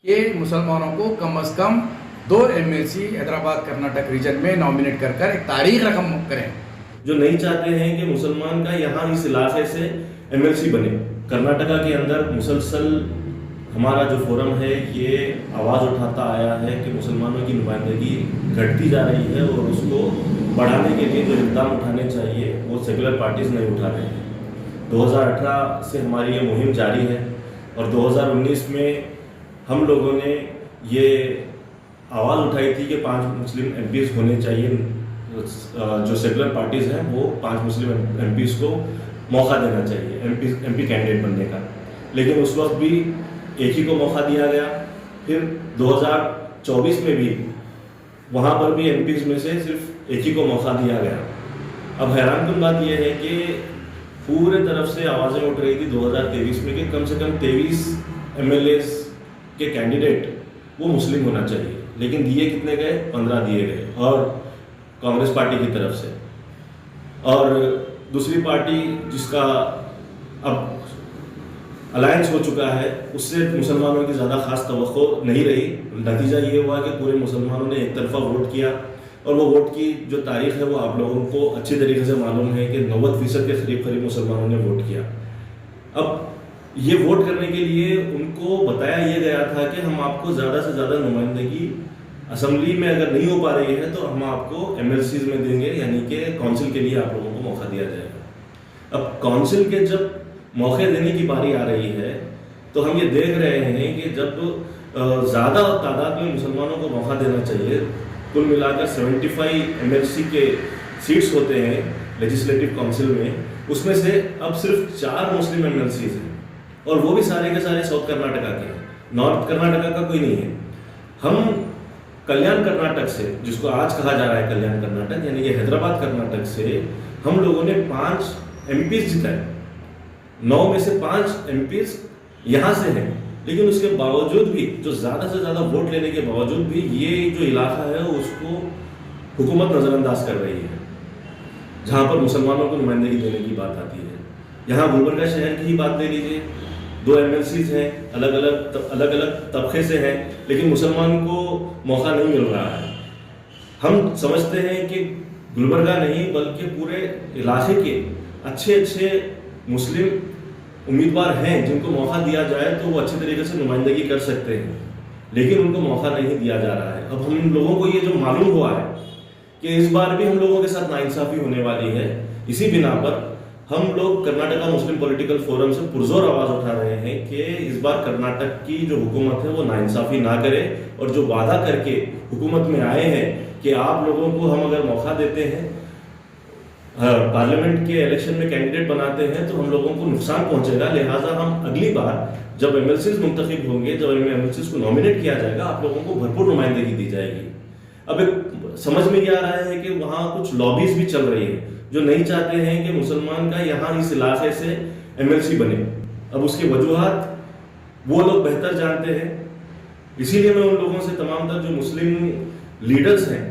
कि मुसलमानों को कम से कम 2 एमएलसी हैदराबाद कर्नाटक रीजन में नॉमिनेट कर एक तारीख रकम करें। जो नहीं चाहते हैं कि मुसलमान का यहाँ इस इलाके से एमएलसी बने। कर्नाटका के अंदर मुसलसल हमारा जो फोरम है ये आवाज़ उठाता आया है कि मुसलमानों की नुमाइंदगी घटती जा रही है और उसको बढ़ाने के लिए जो इक़दाम उठाने चाहिए वो सेकुलर पार्टीज़ नहीं उठा रहे हैं। 2018 से हमारी ये मुहिम जारी है और 2019 में हम लोगों ने ये आवाज़ उठाई थी कि 5 मुस्लिम एमपीज़ होने चाहिए। जो सेकुलर पार्टीज़ हैं वो 5 मुस्लिम एमपीज़ को मौका देना चाहिए एमपी कैंडिडेट बनने का, लेकिन उस वक्त भी एक ही को मौका दिया गया। फिर 2024 में भी वहाँ पर भी एमपीज़ में से सिर्फ एक ही को मौका दिया गया। अब हैरानकुन बात यह है कि पूरे तरफ से आवाज़ें उठ रही थी 2023 में कि कम से कम 23 एमएलएस के कैंडिडेट वो मुस्लिम होना चाहिए, लेकिन दिए कितने गए? 15 दिए गए, और कांग्रेस पार्टी की तरफ से। और दूसरी पार्टी जिसका अब अलायंस हो चुका है उससे मुसलमानों की ज़्यादा खास तवक्को नहीं रही। नतीजा ये हुआ कि पूरे मुसलमानों ने एक तरफा वोट किया, और वो वोट की जो तारीख है वो आप लोगों को अच्छी तरीके से मालूम है कि 90% के करीब मुसलमानों ने वोट किया। अब ये वोट करने के लिए उनको बताया ये गया था कि हम आपको ज़्यादा से ज़्यादा नुमाइंदगी असेंबली में अगर नहीं हो पा रही है तो हम आपको एमएलसीज में देंगे, यानी कि काउंसिल के लिए आप लोगों को मौका दिया जाएगा। अब काउंसिल के जब मौके देने की बारी आ रही है तो हम ये देख रहे हैं कि जब ज़्यादा तादाद में मुसलमानों को मौका देना चाहिए, कुल मिलाकर 75 एमएलसी के सीट्स होते हैं लेजिस्लेटिव काउंसिल में, उसमें से अब सिर्फ 4 मुस्लिम एमएलसीज हैं, और वो भी सारे के सारे साउथ कर्नाटका के हैं, नॉर्थ कर्नाटका का कोई नहीं है। हम कल्याण कर्नाटक से, जिसको आज कहा जा रहा है कल्याण कर्नाटक, यानी कि हैदराबाद कर्नाटक से हम लोगों ने 5 एमपीज जिताए। 9 में से 5 एमपीज यहाँ से हैं, लेकिन उसके बावजूद भी, जो ज़्यादा से ज़्यादा वोट लेने के बावजूद भी, ये जो इलाका है उसको हुकूमत नज़रअंदाज कर रही है। जहाँ पर मुसलमानों को नुमाइंदगी देने की बात आती है, यहाँ गुलबर्गा शहर की ही बात ले लीजिए, 2 एमएलसीज हैं, अलग अलग तबके से हैं, लेकिन मुसलमान को मौका नहीं मिल रहा है। हम समझते हैं कि गुलबर्गा नहीं बल्कि पूरे इलाके के अच्छे मुस्लिम उम्मीदवार हैं जिनको मौका दिया जाए तो वो अच्छे तरीके से नुमाइंदगी कर सकते हैं, लेकिन उनको मौका नहीं दिया जा रहा है। अब हम लोगों को ये जो मालूम हुआ है कि इस बार भी हम लोगों के साथ नाइंसाफ़ी होने वाली है, इसी बिना पर हम लोग कर्नाटका मुस्लिम पॉलिटिकल फोरम से पुरजोर आवाज़ उठा रहे हैं कि इस बार कर्नाटक की जो हुकूमत है वो नाइंसाफ़ी ना करे, और जो वादा करके हुकूमत में आए हैं कि आप लोगों को हम अगर मौका देते हैं, पार्लियामेंट के इलेक्शन में कैंडिडेट बनाते हैं तो हम लोगों को नुकसान पहुंचेगा, लिहाजा हम अगली बार जब एमएलसीज मुंतखब होंगे, जब एमएलसीज को नॉमिनेट किया जाएगा, आप लोगों को भरपूर नुमाइंदगी दी जाएगी। अब एक समझ में ये आ रहा है कि वहाँ कुछ लॉबीज भी चल रही है जो नहीं चाहते हैं कि मुसलमान का यहाँ इस इलाके से एमएलसी बने। अब उसकी वजूहात वो लोग बेहतर जानते हैं, इसीलिए मैं उन लोगों से तमाम तर जो मुस्लिम लीडर्स हैं,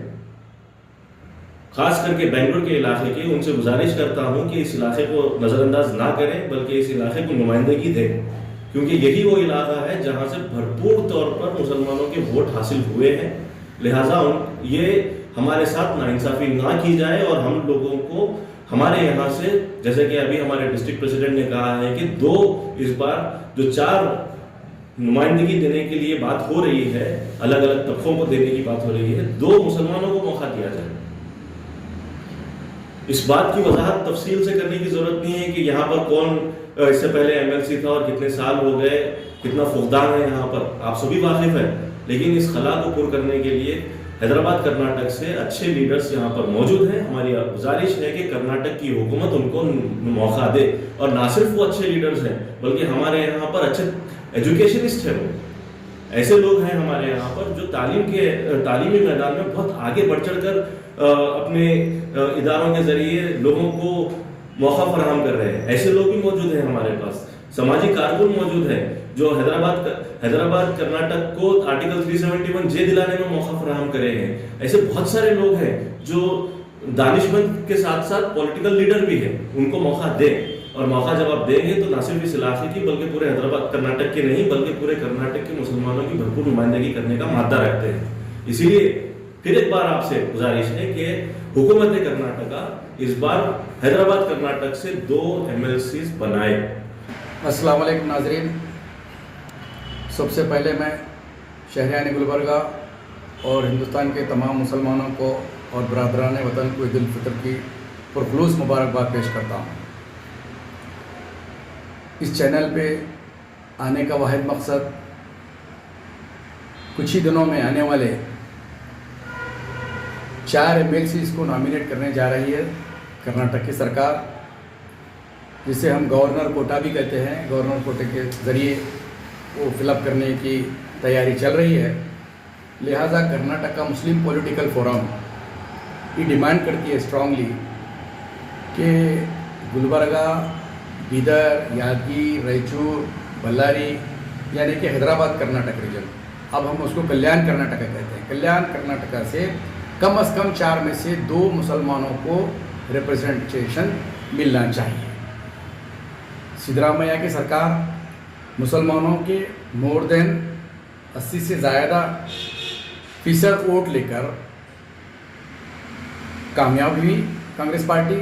खास करके बेंगलुरु के इलाके के, उनसे गुजारिश करता हूं कि इस इलाके को नज़रअंदाज ना करें बल्कि इस इलाके को नुमाइंदगी दें, क्योंकि यही वो इलाका है जहां से भरपूर तौर पर मुसलमानों के वोट हासिल हुए हैं। लिहाजा ये हमारे साथ नाइंसाफ़ी ना की जाए, और हम लोगों को हमारे यहाँ से, जैसे कि अभी हमारे डिस्ट्रिक्ट प्रेसिडेंट ने कहा है कि 2 इस बार जो 4 नुमाइंदगी देने के लिए बात हो रही है, अलग अलग तबकों को देने की बात हो रही है, 2 मुसलमानों को मौका दिया जाए। इस बात की वजाहत तफसील से करने की जरूरत नहीं है कि यहाँ पर कौन इससे पहले एमएलसी था और कितने साल हो गए, कितना फुकदान है यहाँ पर, आप सभी वाकिफ हैं। लेकिन इस खला को पूरा करने के लिए हैदराबाद कर्नाटक से अच्छे लीडर्स यहाँ पर मौजूद हैं। हमारी गुजारिश है कि कर्नाटक की हुकूमत उनको मौका दे, और ना सिर्फ वो अच्छे लीडर्स हैं बल्कि हमारे यहाँ पर अच्छे एजुकेशनिस्ट हैं। वो ऐसे लोग हैं हमारे यहाँ पर जो तालीमी मैदान में बहुत आगे बढ़ चढ़ कर अपने इदारों के जरिए लोगों को मौका फराहम कर रहे हैं। ऐसे लोग भी मौजूद हैं हमारे पास। समाजी कारकुन मौजूद है जो हैदराबाद कर्नाटक को आर्टिकल 371 जे दिलाने में मौका फराहम करे हैं। ऐसे बहुत सारे लोग हैं जो दानिशमंद के साथ साथ पॉलिटिकल लीडर भी हैं, उनको मौका दें। और मौका जब आप देंगे तो न सिर्फ इस इलाके की बल्कि पूरे हैदराबाद कर्नाटक के नहीं बल्कि पूरे कर्नाटक के मुसलमानों की भरपूर नुमाइंदगी करने का मादा रखते हैं। इसीलिए फिर एक बार आपसे गुजारिश है कि हुकूमत कर्नाटक इस बार हैदराबाद कर्नाटक से 2 MLCs बनाए। अस्सलाम वालेकुम नाजरीन, सबसे पहले मैं शहरियान गुलबर्गा और हिंदुस्तान के तमाम मुसलमानों को और बरादरान वतन को ईद उल फितर की पुरखुलूस मुबारकबाद पेश करता हूँ। इस चैनल पे आने का वाहिद मकसद कुछ ही दिनों में आने वाले 4 MLCs को नॉमिनेट करने जा रही है कर्नाटक की सरकार, जिसे हम गवर्नर कोटा भी कहते हैं। गवर्नर कोटे के ज़रिए वो फिलअप करने की तैयारी चल रही है। लिहाजा कर्नाटक का मुस्लिम पॉलिटिकल फोरम ये डिमांड करती है स्ट्रांगली कि गुलबर्गा, बीदर, यादगीर, रायचूर, बल्लारी यानी कि हैदराबाद कर्नाटक रीजन, अब हम उसको कल्याण कर्नाटक कहते हैं, कल्याण कर्नाटक से कम 4 में से 2 मुसलमानों को रिप्रेजेंटेशन मिलना चाहिए। सिद्धरामैया की सरकार मुसलमानों के मोर देन 80 से ज़्यादा फीसद वोट लेकर कामयाब हुई कांग्रेस पार्टी।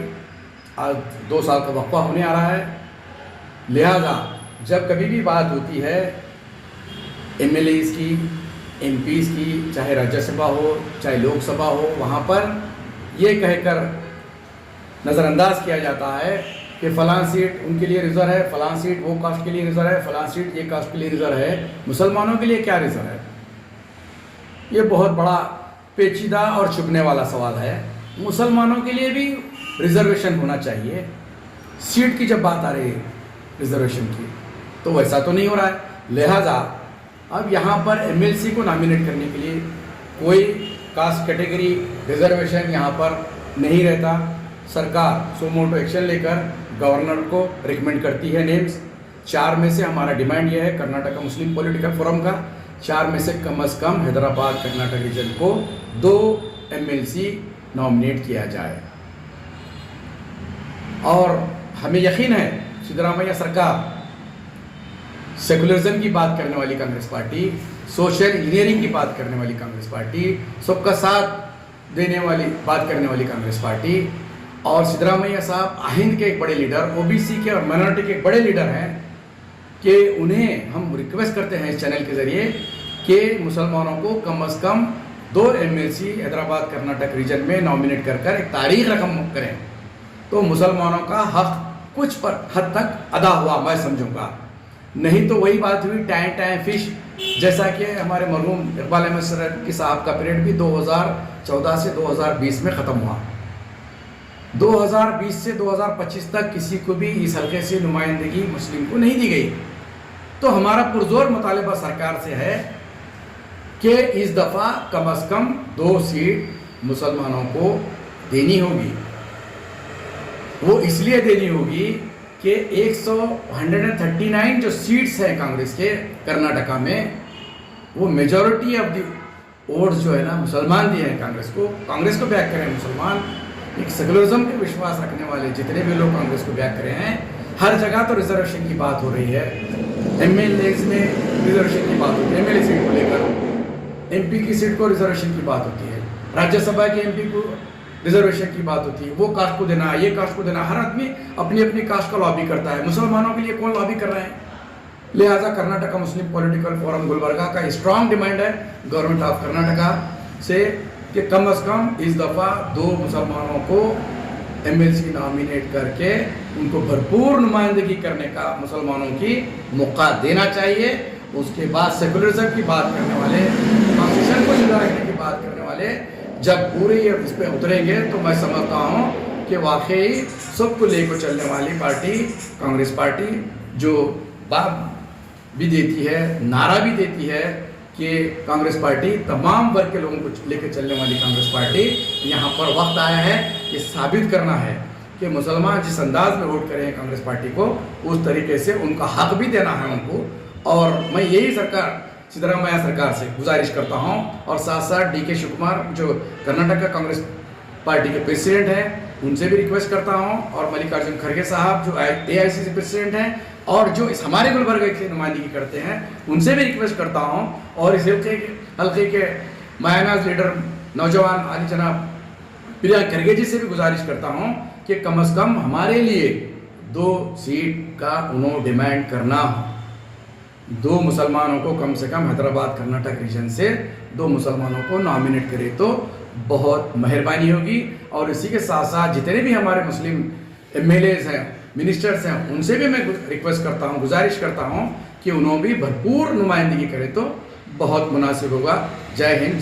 आज 2 साल का वक्फा होने आ रहा है। लिहाजा जब कभी भी बात होती है MLAs की, MPs की, चाहे राज्यसभा हो चाहे लोकसभा हो, वहाँ पर ये कहकर नज़रअंदाज किया जाता है कि फ़लाँ सीट उनके लिए रिज़र्व है, फ़लाँ सीट वो कास्ट के लिए रिज़र्व है, फ़लाँ सीट ये कास्ट के लिए रिज़र्व है, मुसलमानों के लिए क्या रिज़र्व है। ये बहुत बड़ा पेचीदा और चुभने वाला सवाल है। मुसलमानों के लिए भी रिजर्वेशन होना चाहिए। सीट की जब बात आ रही है रिजर्वेशन की, तो वैसा तो नहीं हो रहा है। लिहाजा अब यहाँ पर MLC को नॉमिनेट करने के लिए कोई कास्ट कैटेगरी रिजर्वेशन यहाँ पर नहीं रहता। सरकार सोमोटो एक्शन लेकर गवर्नर को रिकमेंड करती है नेम्स। 4 में से हमारा डिमांड यह है कर्नाटक मुस्लिम पॉलिटिकल फोरम का, 4 में से कम हैदराबाद कर्नाटक रीजन को 2 MLC नॉमिनेट किया जाए। और हमें यकीन है सिद्धरामैया सरकार सेकुलरिज्म की बात करने वाली कांग्रेस पार्टी, सोशल इंजीनियरिंग की बात करने वाली कांग्रेस पार्टी, सबका साथ देने वाली बात करने वाली कांग्रेस पार्टी, और सिद्धरामैया साहब आहिंद के एक बड़े लीडर, OBC के और माइनॉरिटी के एक बड़े लीडर हैं कि उन्हें हम रिक्वेस्ट करते हैं इस चैनल के ज़रिए कि मुसलमानों को कम से कम 2 MLC हैदराबाद कर्नाटक रीजन में नॉमिनेट कर एक तारीख रकम करें, तो मुसलमानों का हक कुछ पर हद तक अदा हुआ मैं समझूंगा। नहीं तो वही बात हुई टाइम फिश, जैसा कि हमारे मरहूम इकबाल अहमद सरकी साहब का पीरियड भी 2014 से 2020 में ख़त्म हुआ। 2020 से 2025 तक किसी को भी इस हल्के से नुमाइंदगी मुस्लिम को नहीं दी गई। तो हमारा पुरजोर मुतालिबा सरकार से है कि इस दफ़ा कम से कम 2 सीट मुसलमानों को देनी होगी। वो इसलिए देनी होगी कि 139 जो सीट्स हैं कांग्रेस के कर्नाटका में, वो मेजॉरिटी ऑफ दी वोट्स जो है ना मुसलमान दिए हैं कांग्रेस को। कांग्रेस को बैक करें मुसलमान, एक सेकुलरिज्म पे विश्वास रखने वाले जितने भी लोग कांग्रेस को बैक करे हैं। हर जगह तो रिजर्वेशन की बात हो रही है, MLAs में रिजर्वेशन की बात होती है, MLA सीट को लेकर, MP की सीट को रिजर्वेशन की बात होती है, राज्यसभा के MP को रिजर्वेशन की बात होती है, वो कास्ट को देना, ये कास्ट को देना। हर आदमी अपनी अपनी कास्ट का लॉबी करता है, मुसलमानों के लिए कौन लॉबी कर रहे हैं। लिहाजा कर्नाटक मुस्लिम पॉलिटिकल फोरम गुलबर्गा का स्ट्रांग डिमांड है गवर्नमेंट ऑफ कर्नाटका से कि कम से कम इस दफ़ा 2 मुसलमानों को MLC नॉमिनेट करके उनको भरपूर नुमाइंदगी करने का मुसलमानों की मौका देना चाहिए। उसके बाद सेकुलरिज्म की बात करने वाले, कॉन्स्टिट्यूशन को जिंदा रखने की बात करने वाले जब पूरे इस पर उतरेंगे तो मैं समझता हूँ कि वाकई सबको लेकर चलने वाली पार्टी कांग्रेस पार्टी, जो बात भी देती है, नारा भी देती है कि कांग्रेस पार्टी तमाम वर्ग के लोगों को लेकर चलने वाली कांग्रेस पार्टी, यहाँ पर वक्त आया है कि साबित करना है कि मुसलमान जिस अंदाज में वोट करें कांग्रेस पार्टी को, उस तरीके से उनका हक भी देना है उनको। और मैं यही सरकार सिद्धरामैया सरकार से गुजारिश करता हूं, और साथ साथ DK शिवकुमार जो कर्नाटक का कांग्रेस पार्टी के प्रेसिडेंट हैं, उनसे भी रिक्वेस्ट करता हूं, और मल्लिकार्जुन खड़गे साहब जो AICC प्रेसिडेंट हैं और जो इस हमारे गुलबर्गा की नुमाइंदगी करते हैं, उनसे भी रिक्वेस्ट करता हूं, और इस हल्के के मायानाज लीडर नौजवान आदि जनाब प्रियंक खड़गे जी से भी गुजारिश करता हूं कि कम से कम हमारे लिए 2 सीट का उन्होंने डिमांड करना। 2 मुसलमानों को कम से कम हैदराबाद कर्नाटक रीजन से 2 मुसलमानों को नॉमिनेट करे तो बहुत मेहरबानी होगी। और इसी के साथ साथ जितने भी हमारे मुस्लिम MLAs हैं, मिनिस्टर्स हैं, उनसे भी मैं रिक्वेस्ट करता हूं, गुजारिश करता हूं कि उन्होंने भी भरपूर नुमाइंदगी करे तो बहुत मुनासिब होगा। जय हिंद।